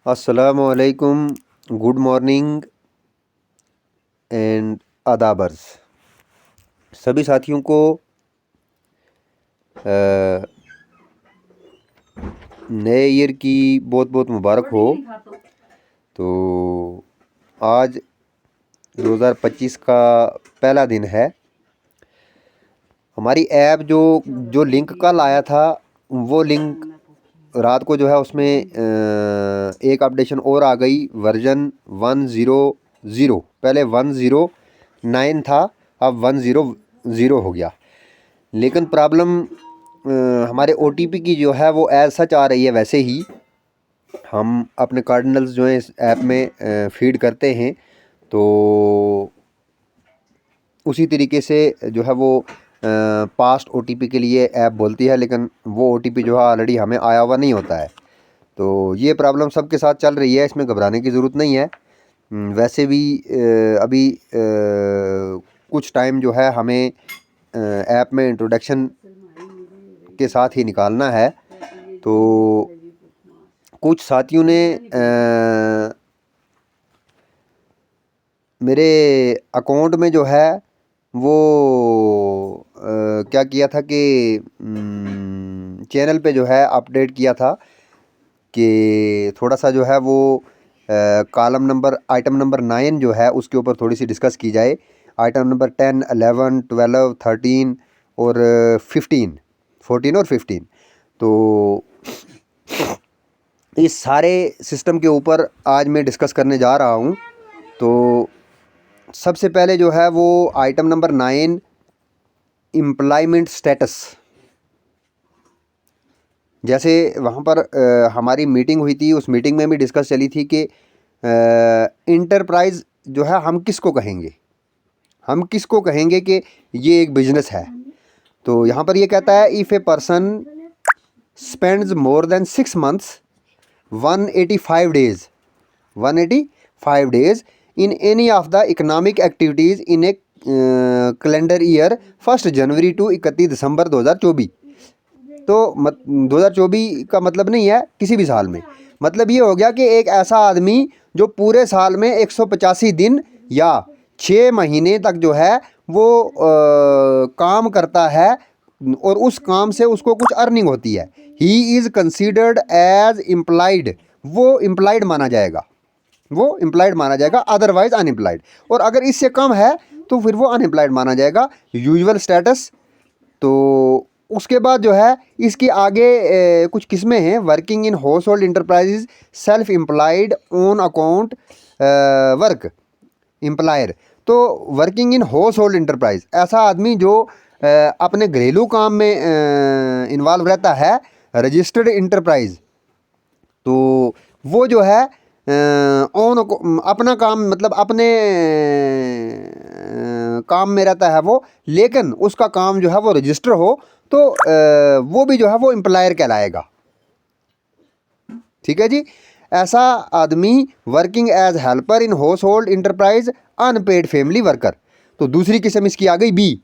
अस्सलामुअलैकुम, good morning and आदाबर्स। सभी साथियों को नए ईयर की बहुत बहुत मुबारक हो। तो आज 2025 का पहला दिन है। हमारी ऐप जो लिंक कल आया था, वो लिंक रात को जो है उसमें एक अपडेशन और आ गई, वर्जन 1.0.0। पहले 1.0.9 था, अब 1.0.0 हो गया। लेकिन प्रॉब्लम हमारे OTP की जो है वो एज सच आ रही है। वैसे ही हम अपने कार्डिनल्स जो है इस ऐप में फीड करते हैं, तो उसी तरीके से जो है वो पास्ट OTP के लिए ऐप बोलती है, लेकिन वो OTP जो है ऑलरेडी हमें आया हुआ नहीं होता है। तो ये प्रॉब्लम सबके साथ चल रही है, इसमें घबराने की ज़रूरत नहीं है। वैसे भी अभी कुछ टाइम जो है हमें ऐप में इंट्रोडक्शन के साथ ही निकालना है। तो कुछ साथियों ने मेरे अकाउंट में जो है वो क्या किया था कि चैनल पे जो है अपडेट किया था कि थोड़ा सा जो है वो कॉलम नंबर आइटम नंबर 9 जो है उसके ऊपर थोड़ी सी डिस्कस की जाए। आइटम नंबर 10, 11, 12, 13 और 15, 14 और 15। तो इस सारे सिस्टम के ऊपर आज मैं डिस्कस करने जा रहा हूँ। तो सबसे पहले जो है वो आइटम नंबर 9, एम्प्लॉयमेंट स्टेटस। जैसे वहाँ पर हमारी मीटिंग हुई थी, उस मीटिंग में भी डिस्कस चली थी कि इंटरप्राइज जो है हम किसको कहेंगे कि ये एक बिजनेस है। तो यहाँ पर ये कहता है, if a person spends more than 6 months 185 days in any of the economic activities in a calendar year 1 January to 31 December 2024। तो 2024 का मतलब नहीं है किसी भी साल में। मतलब ये हो गया कि एक ऐसा आदमी जो पूरे साल में 185 दिन या 6 महीने तक जो है वो काम करता है और उस काम से उसको कुछ अर्निंग होती है, he is considered as employed. वो एम्प्लॉयड माना जाएगा, अदरवाइज अनएम्प्लॉयड। और अगर इससे कम है तो फिर वो अनएम्प्लॉयड माना जाएगा, यूजुअल स्टेटस। तो उसके बाद जो है इसकी आगे कुछ किस्में हैं, working in household enterprises, self employed, own account, work employer. तो working in household enterprise, ऐसा आदमी जो अपने घरेलू काम में इन्वॉल्व रहता है, रजिस्टर्ड इंटरप्राइज। तो वो जो है ओन अपना काम, मतलब अपने काम में रहता है वो, लेकिन उसका काम जो है वो रजिस्टर हो, तो वो भी जो है वो एम्प्लॉयर कहलाएगा। ठीक है जी। ऐसा आदमी working as helper in household enterprise, unpaid family worker. तो दूसरी किस्म इसकी आ गई बी।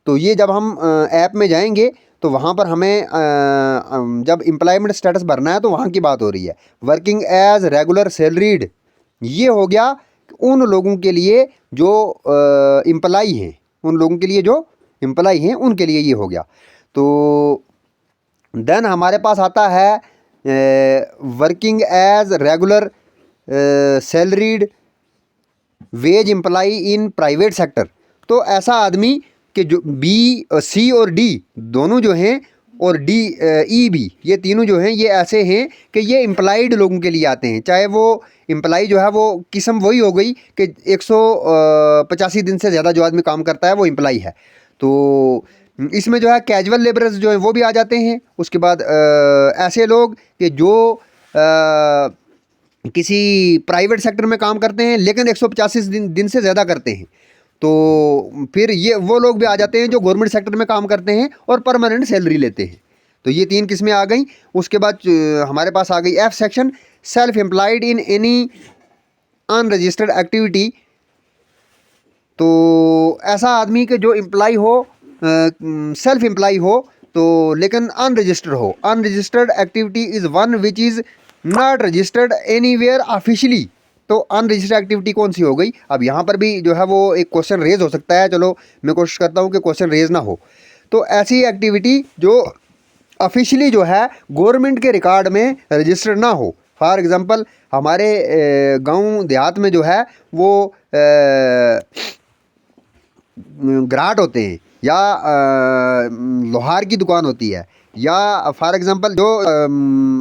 तो ये जब हम ऐप में जाएंगे तो वहाँ पर हमें जब एम्प्लॉयमेंट स्टेटस भरना है तो वहाँ की बात हो रही है। वर्किंग एज रेगुलर सैलरीड, ये हो गया उन लोगों के लिए जो एम्प्लॉई हैं, उनके लिए ये हो गया। तो देन हमारे पास आता है working as regular salaried wage employee in private sector. तो ऐसा आदमी कि जो बी, सी और डी दोनों जो हैं, और डी, ई भी, ये तीनों जो हैं ये ऐसे हैं कि ये एम्प्लॉयड लोगों के लिए आते हैं। चाहे वो एम्प्लॉई जो है वो किस्म वही हो गई कि 185 दिन से ज़्यादा जो आदमी काम करता है वो एम्प्लॉई है। तो इसमें जो है कैजुअल लेबरर्स जो हैं वो भी आ जाते हैं। उसके बाद ऐसे लोग कि जो किसी प्राइवेट सेक्टर में काम करते हैं लेकिन 185 दिन से ज़्यादा करते हैं, तो फिर ये वो लोग भी आ जाते हैं जो गवर्नमेंट सेक्टर में काम करते हैं और परमानेंट सैलरी लेते हैं। तो ये 3 किस्में आ गई। उसके बाद हमारे पास आ गई F section, self employed in any unregistered activity. तो ऐसा आदमी के जो एम्प्लॉय हो, सेल्फ एम्प्लॉय हो, तो लेकिन अनरजिस्टर्ड हो। Unregistered activity is one which is not registered anywhere officially, तो अनरजिस्टर्ड एक्टिविटी कौन सी हो गई। अब यहाँ पर भी जो है वो एक क्वेश्चन रेज हो सकता है, चलो मैं कोशिश करता हूँ कि क्वेश्चन रेज ना हो। तो ऐसी एक्टिविटी जो ऑफिशियली जो है गवर्नमेंट के रिकॉर्ड में रजिस्टर्ड ना हो। फॉर एग्जांपल हमारे गांव देहात में जो है वो ग्राट होते हैं, या लोहार की दुकान होती है, या फॉर एग्जांपल जो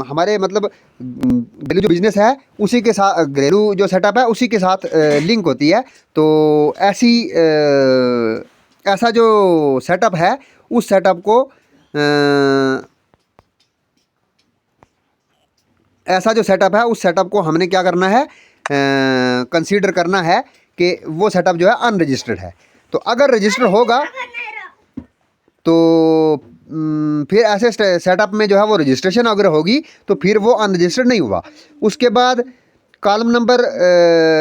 हमारे मतलब घरेलू जो बिजनेस है उसी के साथ, घरेलू जो सेटअप है उसी के साथ लिंक होती है। तो ऐसी ऐसा जो सेटअप है उस सेटअप को ऐसा जो सेटअप है उस सेटअप को हमने क्या करना है, कंसीडर करना है कि वो सेटअप जो है अनरजिस्टर्ड है। तो अगर रजिस्टर होगा तो फिर ऐसे सेटअप में जो है वो रजिस्ट्रेशन अगर होगी तो फिर वो अनरजिस्टर्ड नहीं हुआ। उसके बाद कॉलम नंबर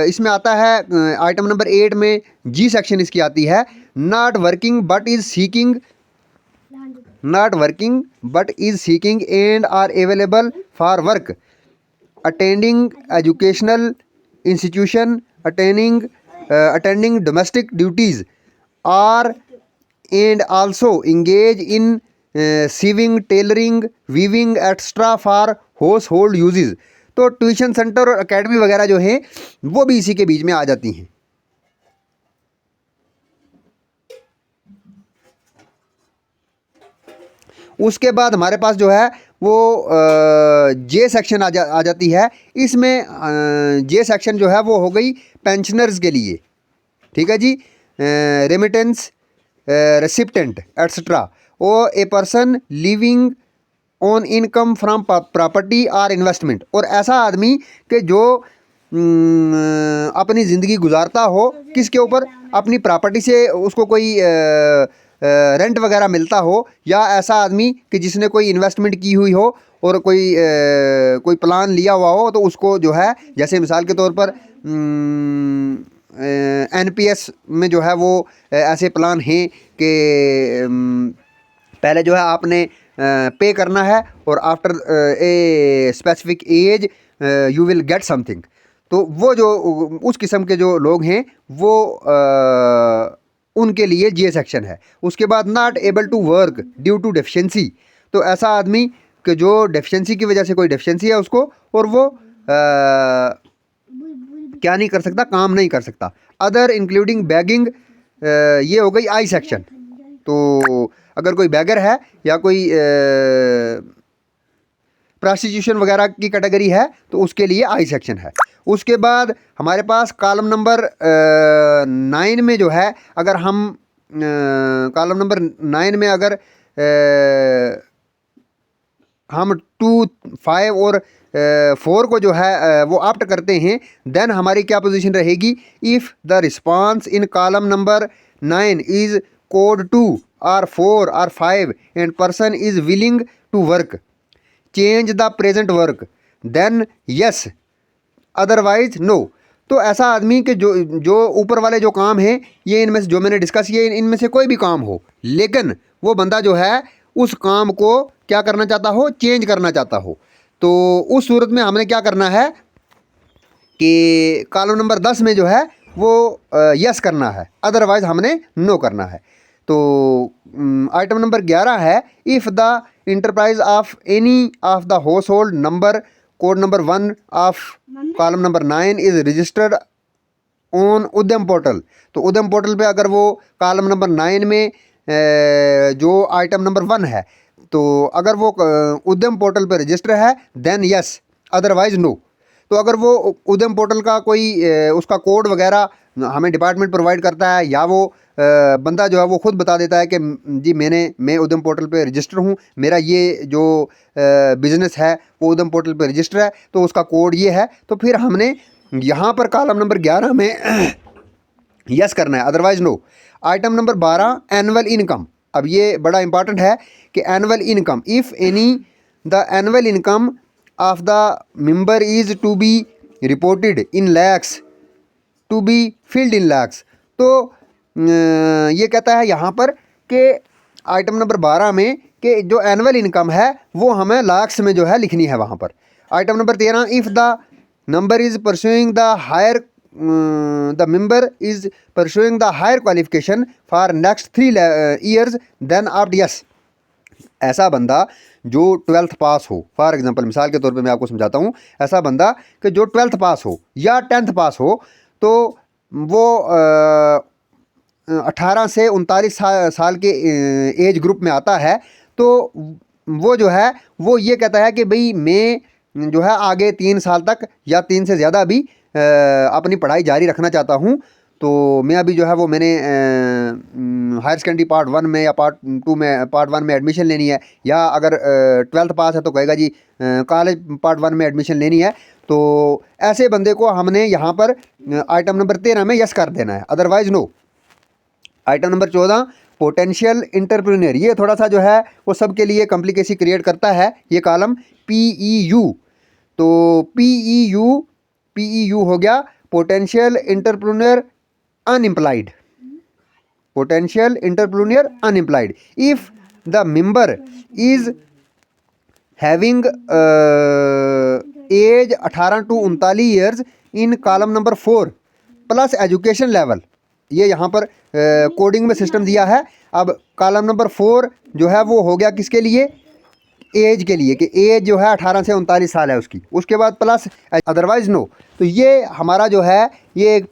इसमें आता है आइटम नंबर 8 में जी सेक्शन इसकी आती है, not working but is seeking, not working but is seeking and are available for work, attending educational institution, attending domestic duties are and also engage in sewing, tailoring, weaving extra for household uses। तो tuition centre और academy वगैरह जो हैं वो भी इसी के बीच में आ जाती हैं। उसके बाद हमारे पास जो है वो जे सेक्शन आ जाती है। इसमें जे सेक्शन जो है वो हो गई पेंशनर्स के लिए, ठीक है जी, रेमिटेंस रेसिप्टेंट एक्सेट्रा, और a person living on income from property और इन्वेस्टमेंट, और ऐसा आदमी कि जो अपनी ज़िंदगी गुजारता हो किसके ऊपर, अपनी प्रॉपर्टी से उसको कोई रेंट वगैरह मिलता हो, या ऐसा आदमी कि जिसने कोई इन्वेस्टमेंट की हुई हो और कोई प्लान लिया हुआ हो, तो उसको जो है जैसे मिसाल के तौर पर एनपीएस में जो है वो ऐसे प्लान हैं कि पहले जो है आपने पे करना है और after a specific age you will get something. तो वो जो उस किस्म के जो लोग हैं वो उनके लिए जे सेक्शन है। उसके बाद not able to work due to deficiency, तो ऐसा आदमी कि जो डेफिशिएंसी की वजह से कोई डेफिशिएंसी है उसको, और वो क्या नहीं कर सकता, काम नहीं कर सकता। अदर इंक्लूडिंग बैगिंग, ये हो गई आई सेक्शन। तो अगर कोई बैगर है या कोई प्रोस्टिट्यूशन वगैरह की कैटेगरी है तो उसके लिए आई सेक्शन है। उसके बाद हमारे पास कॉलम नंबर 9 में जो है, अगर हम कॉलम नंबर 9 में अगर हम 2, 5 और 4 को जो है वो ऑप्ट करते हैं, देन हमारी क्या पोजीशन रहेगी, if the response in column number 9 is code 2 और 4 और 5 and person is willing to work, change the present work, then yes, otherwise no. तो ऐसा आदमी के जो ऊपर वाले जो काम हैं, ये इनमें से जो मैंने डिस्कस किए इनमें से कोई भी काम हो, लेकिन वो बंदा जो है उस काम को क्या करना चाहता हो, चेंज करना चाहता हो, तो उस सूरत में हमने क्या करना है कि कॉलम नंबर 10 में जो है वो यस करना है, अदरवाइज हमने नो करना है। तो आइटम नंबर 11 है, if the enterprise of any of the house hold number code number 1 of column number 9 is registered on उद्यम पोर्टल। तो उद्यम पोर्टल पे अगर वो कॉलम नंबर 9 में जो आइटम नंबर 1 है, तो अगर वो उद्यम पोर्टल पे रजिस्टर है देन यस, अदरवाइज नो। तो अगर वो उद्यम पोर्टल का कोई उसका कोड वगैरह हमें डिपार्टमेंट प्रोवाइड करता है, या वो बंदा जो है वो खुद बता देता है कि जी मैं उद्यम पोर्टल पे रजिस्टर हूँ, मेरा ये जो बिज़नेस है वो उद्यम पोर्टल पे रजिस्टर है, तो उसका कोड ये है, तो फिर हमने यहाँ पर कॉलम नंबर 11 में यस करना है, otherwise no. Item number 12 annual income. अब ये बड़ा इंपॉर्टेंट है कि annual income, if any the annual income of the member is to be reported in lakhs to be filled in lakhs. तो ये कहता है यहाँ पर कि आइटम नंबर 12 में कि जो एनुअल इनकम है वो हमें लाख्स में जो है लिखनी है वहाँ पर। Item number 13, if the number is pursuing the higher the member is pursuing the higher qualification for next 3 years then opt yes. ऐसा बंदा जो 12th पास हो, फॉर एग्जांपल मिसाल के तौर पे मैं आपको समझाता हूँ, ऐसा बंदा कि जो 12th पास हो या 10th पास हो, तो वो 18 से 39 साल के एज ग्रुप में आता है। तो वो जो है वो ये कहता है कि भाई मैं जो है आगे 3 साल तक या 3 से ज़्यादा भी अपनी पढ़ाई जारी रखना चाहता हूँ। तो मैं अभी जो है वो मैंने हायर सेकेंडरी पार्ट 1 में या पार्ट 2 में, पार्ट 1 में एडमिशन लेनी है, या अगर 12th पास है तो कहेगा जी कॉलेज पार्ट 1 में एडमिशन लेनी है। तो ऐसे बंदे को हमने यहाँ पर आइटम नंबर 13 में यस कर देना है, otherwise no. Item number 14, potential entrepreneur, ये थोड़ा सा जो है वो सबके लिए कॉम्प्लिकेसी क्रिएट करता है ये कॉलम, PEU। तो PEU हो गया potential entrepreneur unemployed, potential entrepreneur unemployed. If the member is having age 18 to 39 years in column number 4 plus education level, ये यहाँ पर कोडिंग में सिस्टम दिया है। अब कॉलम नंबर 4 जो है वो हो गया किसके लिए, एज के लिए, कि एज जो है 18 से 39 साल है उसकी, उसके बाद प्लस, अदरवाइज नो। तो ये हमारा जो है ये एक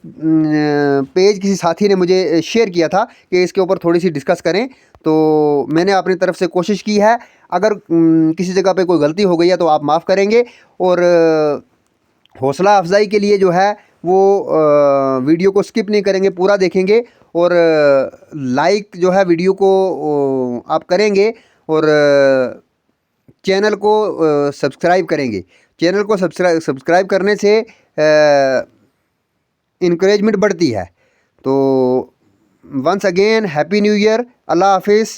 पेज किसी साथी ने मुझे शेयर किया था कि इसके ऊपर थोड़ी सी डिस्कस करें, तो मैंने अपनी तरफ से कोशिश की है। अगर किसी जगह पे कोई गलती हो गई है तो आप माफ़ करेंगे, और हौसला अफजाई के लिए जो है वो वीडियो को स्किप नहीं करेंगे, पूरा देखेंगे, और लाइक जो है वीडियो को आप करेंगे, और चैनल को सब्सक्राइब करेंगे। चैनल को सब्सक्राइब करने से इंकरेजमेंट बढ़ती है। तो once again happy new year, अल्लाह हाफिज़।